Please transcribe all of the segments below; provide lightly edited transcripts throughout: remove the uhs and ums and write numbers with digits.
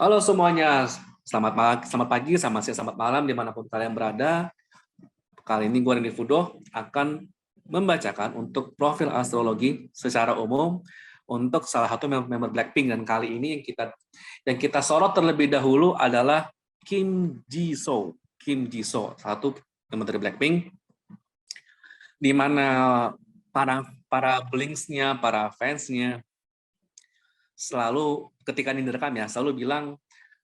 Halo semuanya, selamat pagi, selamat siang, selamat malam, dimanapun kalian berada. Kali ini gue Randy Fudo akan membacakan untuk profil astrologi secara umum untuk salah satu member Blackpink, dan kali ini yang kita sorot terlebih dahulu adalah Kim Jisoo. Kim Jisoo, satu member dari Blackpink, di mana para blinks-nya, para fans-nya selalu ketika ini direkam ya, selalu bilang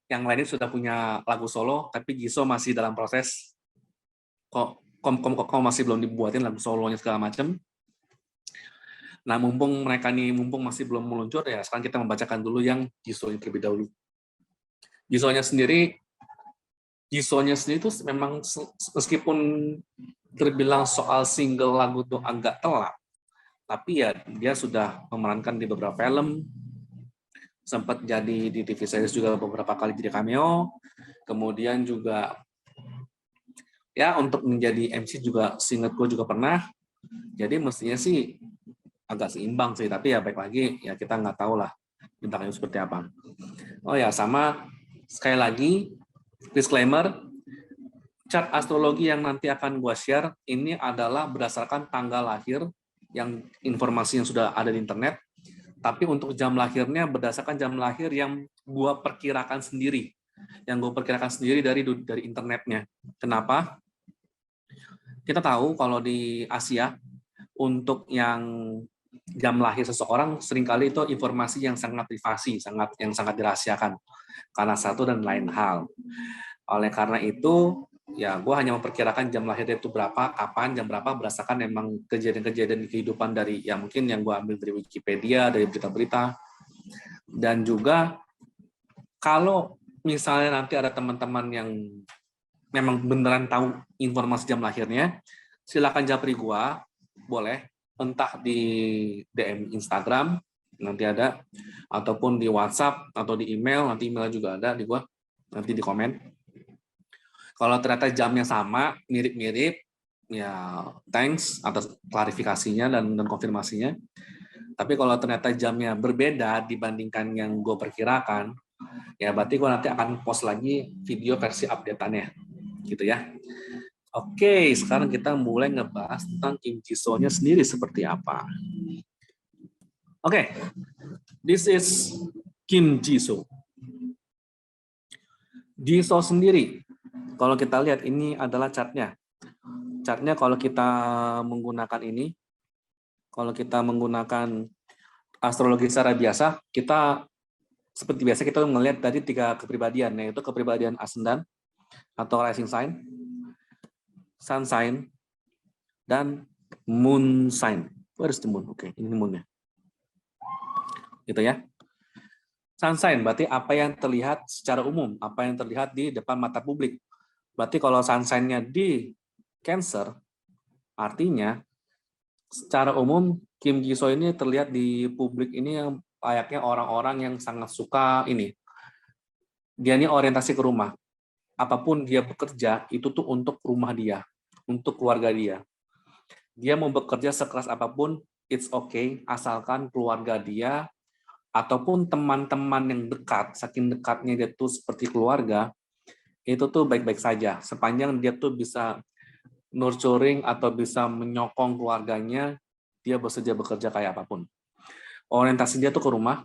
yang lainnya sudah punya lagu solo, tapi Jisoo masih dalam proses kok masih belum dibuatin lagu solonya segala macam. Nah, mumpung masih belum meluncur ya, sekarang kita membacakan dulu yang Jisoo terlebih dahulu. Jisoo-nya sendiri itu memang meskipun terbilang soal single lagu itu agak telat, tapi ya dia sudah memerankan di beberapa film, sempat jadi di TV series juga beberapa kali jadi cameo, kemudian juga ya untuk menjadi MC juga seingat gue juga pernah. Jadi mestinya sih agak seimbang sih, tapi ya baik lagi ya kita nggak tahu lah bintangnya seperti apa. Oh ya, sama sekali lagi disclaimer, chart astrologi yang nanti akan gue share ini adalah berdasarkan tanggal lahir yang informasi yang sudah ada di internet, tapi untuk jam lahirnya berdasarkan jam lahir yang gue perkirakan sendiri, dari internetnya. Kenapa? Kita tahu kalau di Asia untuk yang jam lahir seseorang seringkali itu informasi yang sangat privasi, yang sangat dirahasiakan karena satu dan lain hal. Oleh karena itu, ya gue hanya memperkirakan jam lahirnya itu berapa, kapan, jam berapa, berdasarkan memang kejadian-kejadian kehidupan dari ya mungkin yang gue ambil dari Wikipedia, dari berita-berita, dan juga kalau misalnya nanti ada teman-teman yang memang beneran tahu informasi jam lahirnya, silakan japri gue, boleh entah di DM Instagram nanti ada, ataupun di WhatsApp atau di email, nanti emailnya juga ada di gua, nanti di komen. Kalau ternyata jamnya sama, mirip-mirip, ya thanks atas klarifikasinya dan konfirmasinya. Tapi kalau ternyata jamnya berbeda dibandingkan yang gue perkirakan, ya berarti gue nanti akan post lagi video versi update-annya, gitu ya. Oke, sekarang kita mulai ngebahas tentang Kim Jisoo-nya sendiri seperti apa. Oke, this is Kim Jisoo. Jisoo sendiri, kalau kita lihat ini adalah chartnya. Chartnya kalau kita menggunakan astrologi secara biasa, seperti biasa kita melihat dari 3 kepribadian, yaitu kepribadian ascendant atau rising sign, sun sign, dan moon sign. Where is the moon? Oke, ini moonnya. Gitu ya. Sun sign berarti apa yang terlihat secara umum, apa yang terlihat di depan mata publik. Berarti kalau sun sign-nya di Cancer, artinya secara umum Kim Jisoo ini terlihat di publik ini yang layaknya orang-orang yang sangat suka ini. Dia ini orientasi ke rumah. Apapun dia bekerja, itu tuh untuk rumah dia, untuk keluarga dia. Dia mau bekerja sekeras apapun, it's okay, asalkan keluarga dia ataupun teman-teman yang dekat, saking dekatnya dia tuh seperti keluarga, itu tuh baik-baik saja. Sepanjang dia tuh bisa nurturing atau bisa menyokong keluarganya, dia bersedia bekerja kayak apapun. Orientasi dia tuh ke rumah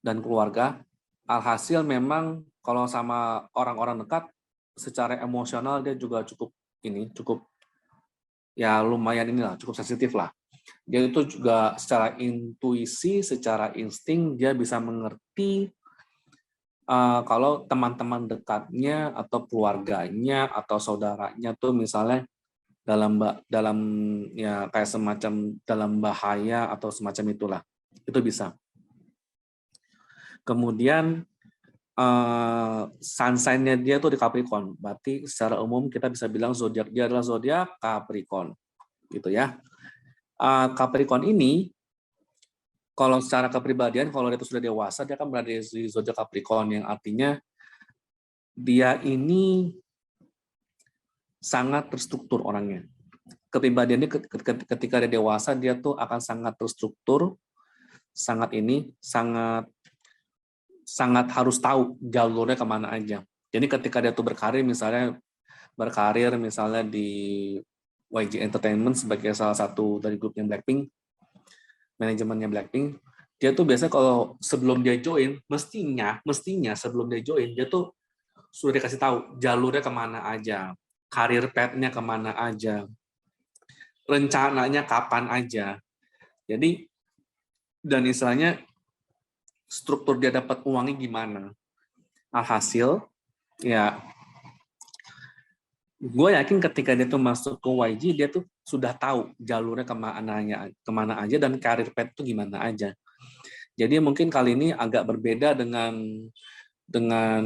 dan keluarga. Alhasil memang kalau sama orang-orang dekat, secara emosional dia juga cukup ya lumayan cukup sensitif lah. Dia itu juga secara intuisi, secara insting dia bisa mengerti kalau teman-teman dekatnya atau keluarganya atau saudaranya tuh misalnya dalam ya kayak semacam dalam bahaya atau semacam itulah, itu bisa. Kemudian sun sign-nya dia tuh di Capricorn, berarti secara umum kita bisa bilang zodiak dia adalah zodiak Capricorn, gitu ya. Capricorn ini kalau secara kepribadian, kalau dia itu sudah dewasa, dia akan berada di zodiak Capricorn, yang artinya dia ini sangat terstruktur orangnya. Kepribadiannya ketika dia dewasa, dia tuh akan sangat terstruktur, sangat sangat harus tahu jalurnya kemana aja. Jadi ketika dia tuh berkarir misalnya di YG Entertainment sebagai salah satu dari grupnya Blackpink, manajemennya Blackpink, dia tuh biasanya kalau sebelum dia join, mestinya sebelum dia join, dia tuh sudah dikasih tahu jalurnya kemana aja, karir path-nya kemana aja, rencananya kapan aja. Jadi, dan istilahnya struktur dia dapat uangnya gimana. Alhasil, ya gue yakin ketika dia tuh masuk ke YG, dia tuh sudah tahu jalurnya kemana aja dan karir path itu gimana aja. Jadi mungkin kali ini agak berbeda dengan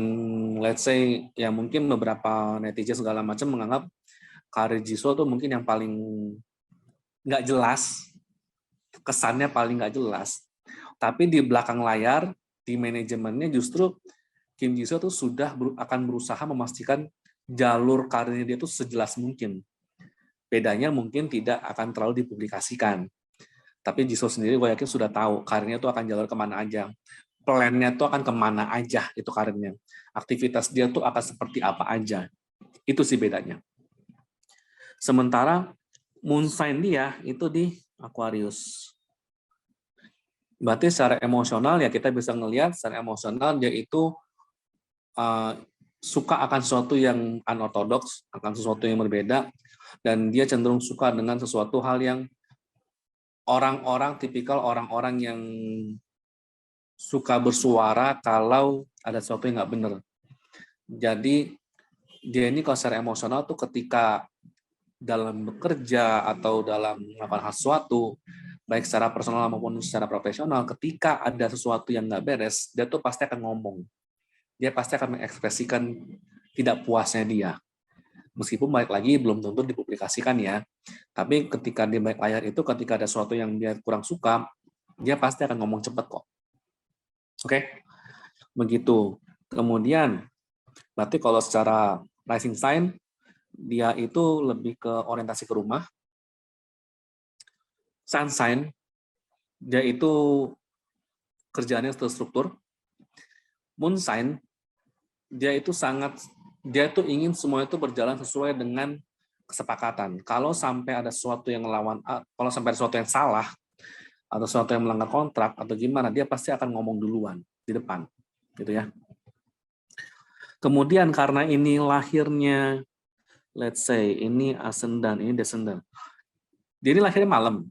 let's say ya mungkin beberapa netizen segala macam menganggap karir Jisoo tuh mungkin yang paling nggak jelas, kesannya paling nggak jelas. Tapi di belakang layar, di manajemennya justru Kim Jisoo tuh sudah akan berusaha memastikan jalur karirnya dia tuh sejelas mungkin. Bedanya mungkin tidak akan terlalu dipublikasikan. Tapi Jisoo sendiri gue yakin sudah tahu karirnya tuh akan jalur kemana aja. Plan-nya tuh akan kemana aja itu karirnya. Aktivitas dia tuh akan seperti apa aja. Itu sih bedanya. Sementara moon sign dia itu di Aquarius. Berarti secara emosional ya kita bisa ngelihat secara emosional dia itu suka akan sesuatu yang unorthodox, akan sesuatu yang berbeda, dan dia cenderung suka dengan sesuatu hal yang tipikal orang-orang yang suka bersuara kalau ada sesuatu yang nggak benar. Jadi dia ini kalau secara emosional tuh ketika dalam bekerja atau dalam melakukan sesuatu, baik secara personal maupun secara profesional, ketika ada sesuatu yang nggak beres, dia tuh pasti akan ngomong. Dia pasti akan mengekspresikan tidak puasnya dia. Meskipun balik lagi belum tentu dipublikasikan ya. Tapi ketika di balik layar itu, ketika ada sesuatu yang dia kurang suka, dia pasti akan ngomong cepat kok. Oke? Begitu. Kemudian, berarti kalau secara rising sign, dia itu lebih ke orientasi ke rumah. Sun sign, dia itu kerjaannya terstruktur. Moon sign, dia itu ingin semua itu berjalan sesuai dengan kesepakatan. Kalau sampai ada sesuatu yang kalau sampai ada sesuatu yang salah, atau sesuatu yang melanggar kontrak, atau gimana, dia pasti akan ngomong duluan, di depan. Gitu ya. Kemudian karena ini lahirnya, let's say, ini ascendant, ini descendant. Dia ini lahirnya malam.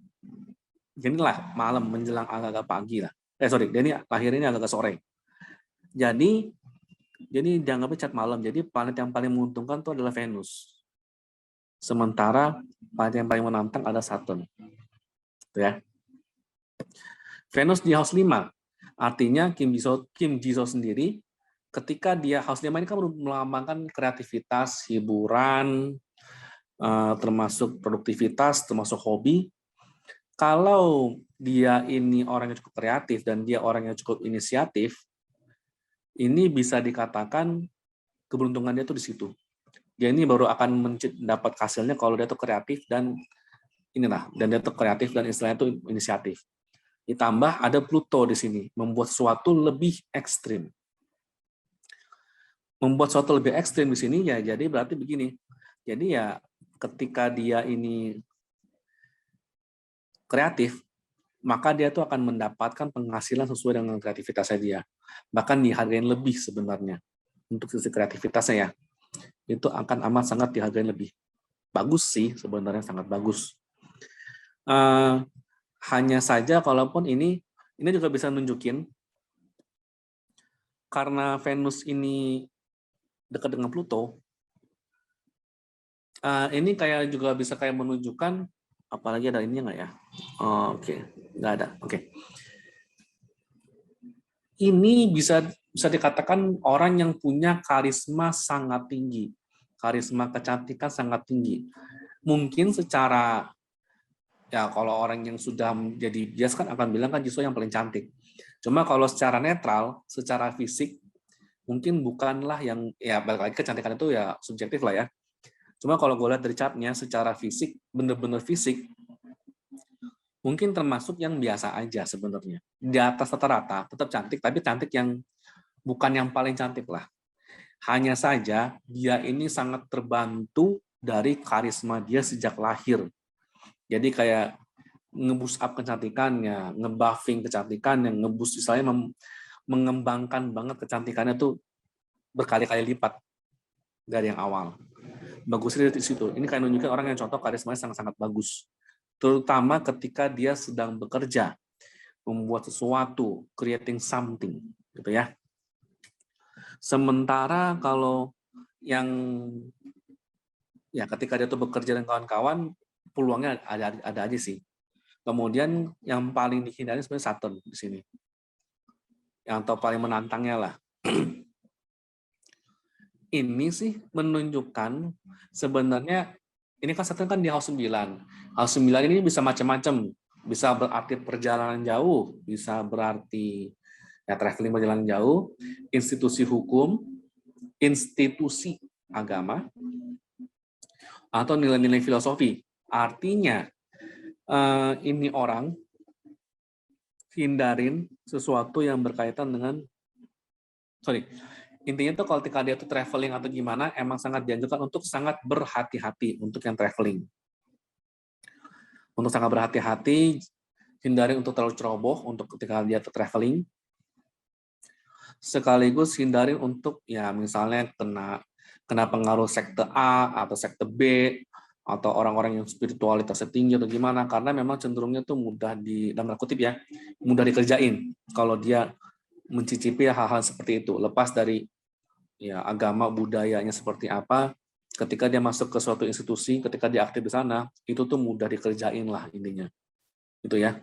Dia ini malam, menjelang agak-agak pagi lah. Dia ini lahirnya agak-agak sore. Jadi dianggapnya cat malam. Jadi planet yang paling menguntungkan itu adalah Venus. Sementara planet yang paling menantang ada Saturn. Gitu ya. Venus di house 5. Artinya Kim Jisoo sendiri ketika dia house 5 ini kan melambangkan kreativitas, hiburan, termasuk produktivitas, termasuk hobi. Kalau dia ini orang yang cukup kreatif dan dia orang yang cukup inisiatif, ini bisa dikatakan keberuntungan dia tuh di situ. Dia ini baru akan mendapat hasilnya kalau dia tuh kreatif dan dia tuh kreatif dan istilahnya tuh inisiatif. Ditambah ada Pluto di sini, membuat sesuatu lebih ekstrim. Membuat sesuatu lebih ekstrim di sini ya jadi berarti begini. Jadi ya ketika dia ini kreatif, maka dia tuh akan mendapatkan penghasilan sesuai dengan kreativitasnya dia. Bahkan dihargain lebih sebenarnya. Untuk sisi kreativitasnya ya. Itu akan amat sangat dihargain lebih. Bagus sih, sebenarnya sangat bagus. Hanya saja kalaupun ini juga bisa nunjukin, karena Venus ini dekat dengan Pluto, ini kayak juga bisa kayak menunjukkan, apalagi ada ininya nggak ya? Oke, nggak ada. Oke. Ini bisa dikatakan orang yang punya karisma sangat tinggi, karisma kecantikan sangat tinggi. Mungkin secara ya kalau orang yang sudah menjadi bias kan akan bilang kan Jisoo yang paling cantik. Cuma kalau secara netral, secara fisik mungkin bukanlah yang ya balik lagi kecantikan itu ya subjektif lah ya. Cuma kalau gue lihat dari chartnya secara fisik, bener-bener fisik, mungkin termasuk yang biasa aja sebenarnya. Di atas rata-rata, tetap cantik, tapi cantik yang bukan yang paling cantik lah. Hanya saja dia ini sangat terbantu dari karisma dia sejak lahir. Jadi kayak nge-boost up kecantikannya, nge-buffing kecantikannya, nge-boost misalnya mengembangkan banget kecantikannya tuh berkali-kali lipat dari yang awal. Bagusnya di situ. Ini kayak nunjukin orang yang contoh karismanya sangat-sangat bagus. Terutama ketika dia sedang bekerja, membuat sesuatu, creating something, gitu ya. Sementara kalau yang ya ketika dia tuh bekerja dengan kawan-kawan, peluangnya ada aja sih. Kemudian yang paling dihindari sebenarnya Saturn di sini. Yang paling menantangnya lah. Ini sih menunjukkan sebenarnya ini kan Saturn kan di house 9. House 9 ini bisa macam-macam. Bisa berarti perjalanan jauh, bisa berarti ya traveling perjalanan jauh, institusi hukum, institusi agama, atau nilai-nilai filosofi. Artinya, ini orang hindarin sesuatu yang berkaitan dengan, intinya tuh kalau ketika dia tuh traveling atau gimana, emang sangat dianjurkan untuk sangat berhati-hati untuk yang traveling. Untuk sangat berhati-hati, hindari untuk terlalu ceroboh untuk ketika dia tuh traveling. Sekaligus hindarin untuk ya misalnya kena pengaruh sekte A atau sekte B atau orang-orang yang spiritualitasnya tinggi atau gimana, karena memang cenderungnya tuh mudah dalam tanda kutip ya, mudah dikerjain kalau dia mencicipi hal-hal seperti itu. Lepas dari ya agama budayanya seperti apa, ketika dia masuk ke suatu institusi, ketika dia aktif di sana, itu tuh mudah dikerjain lah intinya. Itu ya.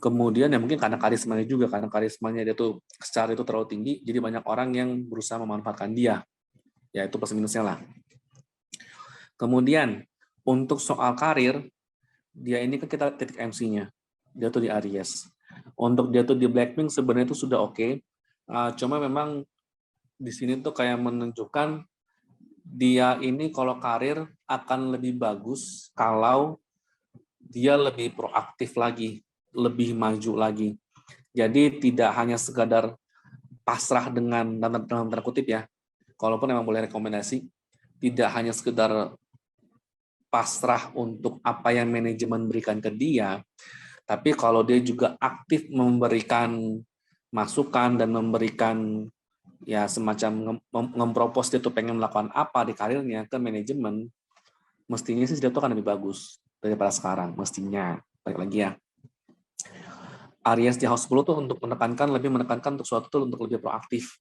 Kemudian ya mungkin karena karismanya juga, karena karismanya dia tuh secara itu terlalu tinggi, jadi banyak orang yang berusaha memanfaatkan dia. Ya itu plus minusnya lah. Kemudian untuk soal karir, dia ini kan kita titik MC-nya. Dia tuh di Aries. Untuk dia tuh di Blackpink sebenarnya itu sudah oke. Cuma memang di sini tuh kayak menunjukkan dia ini kalau karir akan lebih bagus kalau dia lebih proaktif lagi, lebih maju lagi. Jadi tidak hanya sekadar pasrah dengan dalam tanda kutip ya, kalaupun memang boleh rekomendasi, tidak hanya sekedar pasrah untuk apa yang manajemen berikan ke dia, tapi kalau dia juga aktif memberikan masukan dan memberikan ya semacam ngempropos dia tuh pengen melakukan apa di karirnya ke manajemen, mestinya sih dia tuh akan lebih bagus daripada sekarang, mestinya. Balik lagi ya. Aries di House 10 tuh untuk lebih menekankan untuk suatu tuh untuk lebih proaktif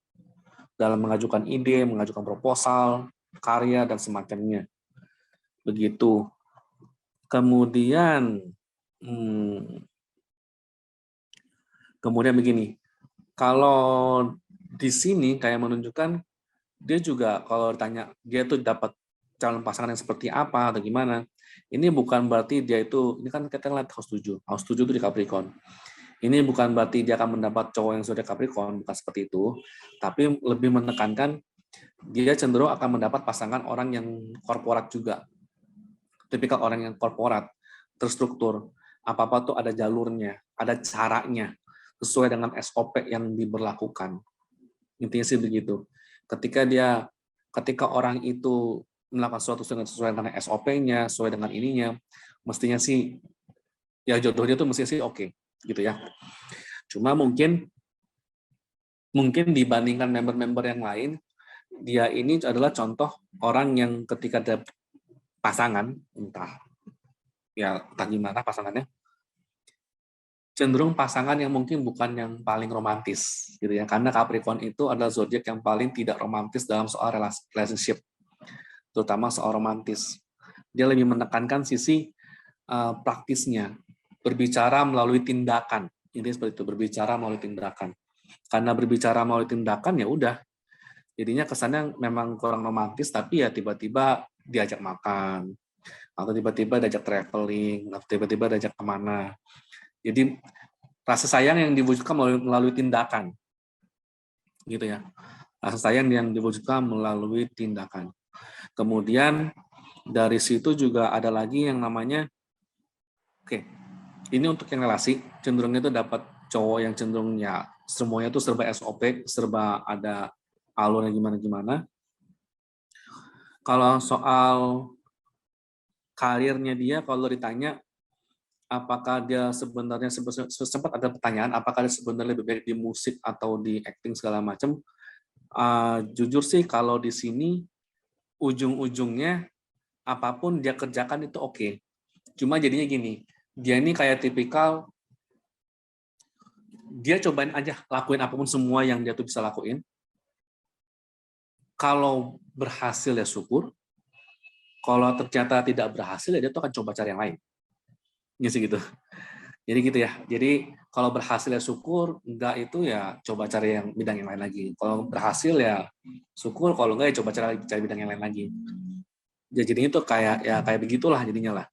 dalam mengajukan ide, mengajukan proposal, karya, dan semacamnya. Begitu. Kemudian begini, kalau di sini kayak menunjukkan dia juga kalau ditanya dia tuh dapat calon pasangan yang seperti apa atau gimana, ini bukan berarti dia itu, ini kan kita lihat house 7 itu di Capricorn. Ini bukan berarti dia akan mendapat cowok yang sudah Capricorn, bukan seperti itu, tapi lebih menekankan dia cenderung akan mendapat pasangan orang yang korporat juga. Tipikal orang yang korporat, terstruktur, apa-apa tuh ada jalurnya, ada caranya, sesuai dengan SOP yang diberlakukan. Intinya sih begitu. Ketika orang itu melakukan sesuatu sesuai dengan SOP-nya, sesuai dengan ininya, mestinya sih ya jodohnya tuh mestinya sih oke, gitu ya. Cuma mungkin dibandingkan member-member yang lain, dia ini adalah contoh orang yang ketika ada pasangan, entah gimana pasangannya, cenderung pasangan yang mungkin bukan yang paling romantis, gitu ya. Karena Capricorn itu adalah zodiak yang paling tidak romantis dalam soal relationship, terutama soal romantis. Dia lebih menekankan sisi praktisnya, berbicara melalui tindakan. Ini seperti itu, berbicara melalui tindakan. Karena berbicara melalui tindakan ya udah, jadinya kesannya memang kurang romantis, tapi ya tiba-tiba diajak makan, atau tiba-tiba diajak traveling, atau tiba-tiba diajak kemana. Jadi rasa sayang yang diwujudkan melalui tindakan, gitu ya. Rasa sayang yang diwujudkan melalui tindakan. Kemudian dari situ juga ada lagi yang namanya, ini untuk yang relasi, cenderungnya itu dapat cowok yang cenderung ya semuanya tuh serba SOP, serba ada alurnya gimana-gimana. Kalau soal karirnya dia, kalau ditanya apakah dia sebenarnya sempat ada pertanyaan, apakah dia sebenarnya lebih baik di musik atau di acting segala macam. Jujur sih kalau di sini ujung-ujungnya apapun dia kerjakan itu oke. Cuma jadinya gini, dia ini kayak tipikal dia cobain aja lakuin apapun semua yang dia tuh bisa lakuin. Kalau berhasil ya syukur. Kalau ternyata tidak berhasil ya dia tuh akan coba cari yang lain. Gitu. Jadi gitu ya. Jadi kalau berhasil ya syukur, enggak itu ya coba cari yang bidang yang lain lagi. Kalau berhasil ya syukur, kalau enggak ya coba cari bidang yang lain lagi. Ya jadinya tuh kayak begitulah jadinya lah.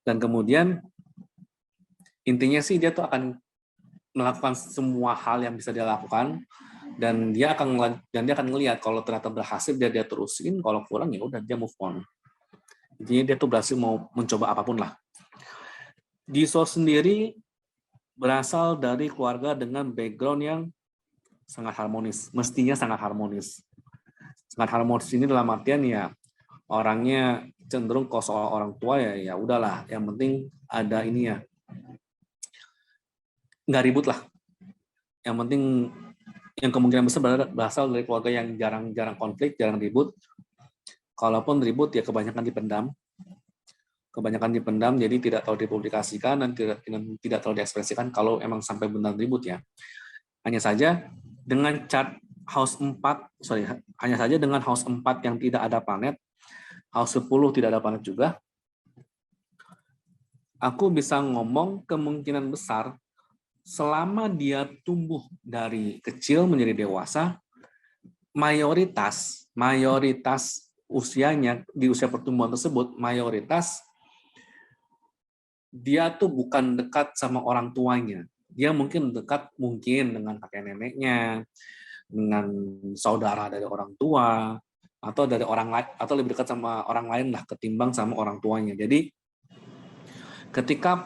Dan kemudian intinya sih dia tuh akan melakukan semua hal yang bisa dia lakukan dan dia akan ngelihat kalau ternyata berhasil dia terusin, kalau kurang ya udah dia move on. Jadi dia tuh berhasil mau mencoba apapun lah. Jisoo sendiri berasal dari keluarga dengan background yang sangat harmonis, mestinya sangat harmonis. Sangat harmonis ini dalam artian ya orangnya cenderung kalau soal orang tua ya udahlah, yang penting ada ini ya, nggak ribut lah. Yang penting yang kemungkinan besar berasal dari keluarga yang jarang konflik, jarang ribut. Kalaupun ribut ya kebanyakan dipendam, jadi tidak terlalu dipublikasikan dan tidak terlalu diekspresikan kalau emang sampai benar ribut ya. Hanya saja dengan chart house 4, hanya saja dengan house 4 yang tidak ada planet, house 10 tidak ada planet juga, aku bisa ngomong kemungkinan besar selama dia tumbuh dari kecil menjadi dewasa, mayoritas usianya di usia pertumbuhan tersebut, mayoritas dia tuh bukan dekat sama orang tuanya. Dia mungkin dekat dengan kakek neneknya, dengan saudara dari orang tua, atau dari orang lain, atau lebih dekat sama orang lain lah ketimbang sama orang tuanya. Jadi ketika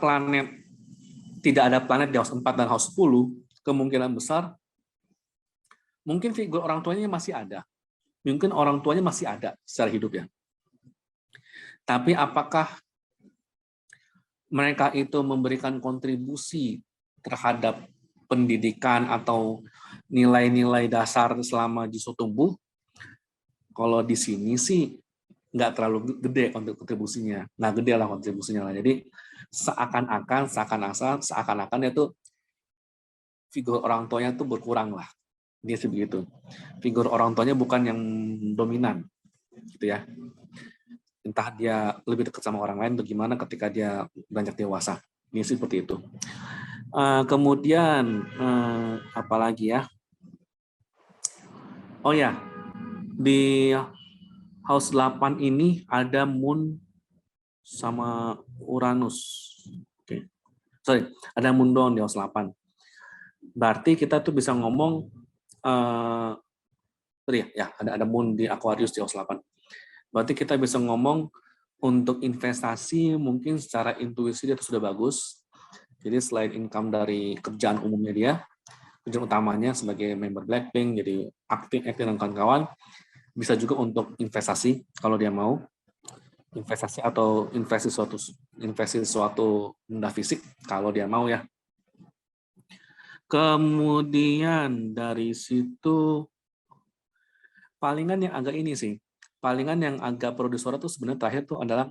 tidak ada planet di house 4 dan house 10, kemungkinan besar mungkin figur orang tuanya masih ada. Mungkin orang tuanya masih ada secara hidup ya. Tapi apakah mereka itu memberikan kontribusi terhadap pendidikan atau nilai-nilai dasar selama Jisoo tumbuh? Kalau di sini sih nggak terlalu gede kontribusinya, nggak gede lah kontribusinya lah. Jadi seakan-akan itu figur orang tuanya tuh berkurang lah, dia sih begitu. Figur orang tuanya bukan yang dominan, gitu ya. Entah dia lebih dekat sama orang lain bagaimana ketika dia beranjak dewasa. Ini seperti itu. Kemudian apa lagi ya? Oh ya, di house 8 ini ada Moon sama Uranus. Oke. Sorry, ada Moon doang di house 8. Berarti kita tuh bisa ngomong ada Moon di Aquarius di house 8. Berarti kita bisa ngomong untuk investasi mungkin secara intuisi dia sudah bagus. Jadi selain income dari kerjaan umumnya dia, kerjaan utamanya sebagai member Blackpink, jadi aktif dan kawan-kawan, bisa juga untuk investasi kalau dia mau. Investasi atau investasi suatu benda fisik kalau dia mau ya. Kemudian dari situ palingan yang agak ini sih. Palingan yang agak produser itu sebenarnya terakhir tuh adalah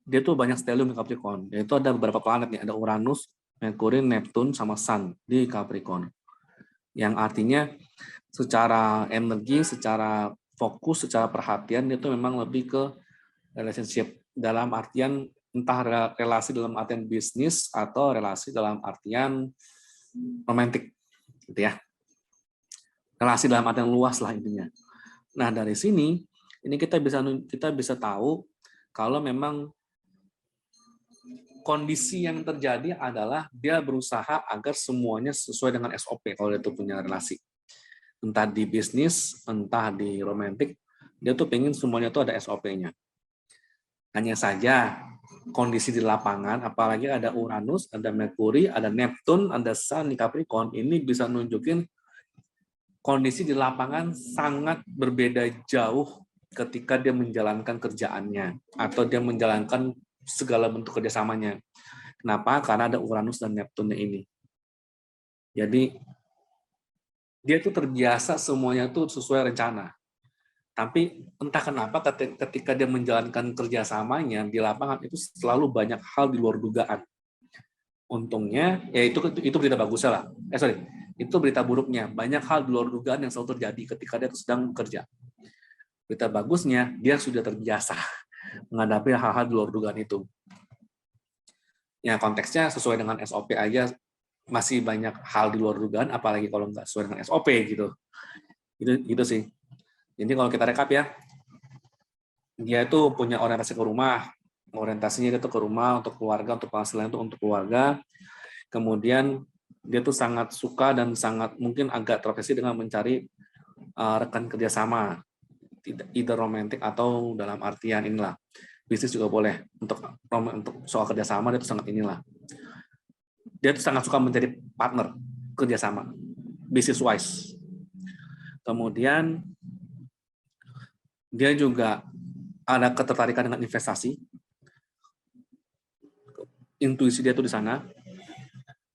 dia tuh banyak stellium di Capricorn. Yaitu ada beberapa planet nih, ada Uranus, Mercury, Neptune, sama Sun di Capricorn. Yang artinya secara energi, secara fokus, secara perhatian dia tuh memang lebih ke relationship dalam artian entah relasi dalam artian bisnis atau relasi dalam artian romantik, gitu ya. Relasi dalam artian luas lah intinya. Nah dari sini ini kita bisa tahu kalau memang kondisi yang terjadi adalah dia berusaha agar semuanya sesuai dengan SOP kalau dia tuh punya relasi. Entah di bisnis, entah di romantik, dia tuh pengen semuanya tuh ada SOP-nya. Hanya saja kondisi di lapangan, apalagi ada Uranus, ada Mercury, ada Neptune, ada Sun di Capricorn, ini bisa nunjukin kondisi di lapangan sangat berbeda jauh ketika dia menjalankan kerjaannya atau dia menjalankan segala bentuk kerjasamanya. Kenapa? Karena ada Uranus dan Neptune ini. Jadi dia tuh terbiasa semuanya tuh sesuai rencana. Tapi entah kenapa ketika dia menjalankan kerjasamanya di lapangan itu selalu banyak hal di luar dugaan. Untungnya, ya itu berita bagusnya lah. Itu berita buruknya. Banyak hal di luar dugaan yang selalu terjadi ketika dia sedang bekerja. Berita bagusnya, dia sudah terbiasa menghadapi hal-hal di luar dugaan itu. Ya, konteksnya sesuai dengan SOP aja, masih banyak hal di luar dugaan, apalagi kalau nggak sesuai dengan SOP gitu. Gitu sih. Jadi kalau kita rekap ya, dia itu punya orientasi ke rumah, orientasinya itu ke rumah, untuk keluarga, untuk penghasilan itu untuk keluarga. Kemudian dia tuh sangat suka dan sangat mungkin agak terobsesi dengan mencari rekan kerjasama, either romantik atau dalam artian inilah bisnis juga boleh. Untuk soal kerjasama dia tuh sangat inilah. Dia tuh sangat suka mencari partner kerjasama, business wise. Kemudian dia juga ada ketertarikan dengan investasi. Intuisi dia tuh di sana.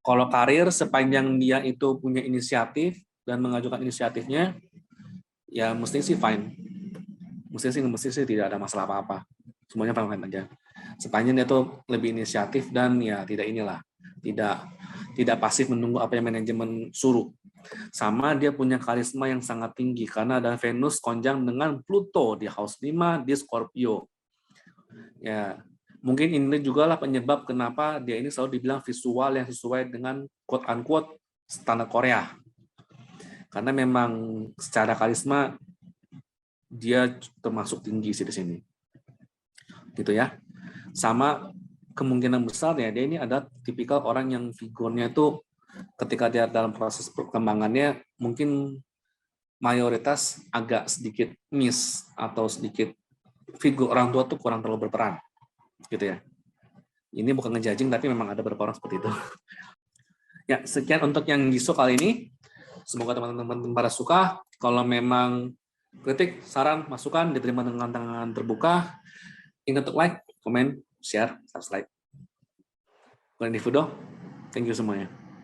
Kalau karir, sepanjang dia itu punya inisiatif dan mengajukan inisiatifnya, ya mesti sih fine. Mesti sih tidak ada masalah apa-apa. Semuanya fine aja. Sepanjang dia tuh lebih inisiatif dan ya tidak pasif menunggu apa yang manajemen suruh. Sama dia punya karisma yang sangat tinggi karena ada Venus konjang dengan Pluto di house 5 di Scorpio. Ya, mungkin ini juga lah penyebab kenapa dia ini selalu dibilang visual yang sesuai dengan quote-unquote standar Korea. Karena memang secara karisma dia termasuk tinggi sih di sini. Gitu ya. Sama kemungkinan besar ya dia ini ada tipikal orang yang figurnya itu ketika dia dalam proses perkembangannya mungkin mayoritas agak sedikit miss atau sedikit figur orang tua tuh kurang terlalu berperan. Gitu ya. Ini bukan ngejudging, tapi memang ada beberapa orang seperti itu. Ya, sekian untuk yang Giso kali ini. Semoga teman-teman pada suka. Kalau memang kritik, saran, masukan diterima dengan tangan terbuka. Ingat untuk like, komen, share, subscribe. Gue Andi Fudo. Thank you semuanya.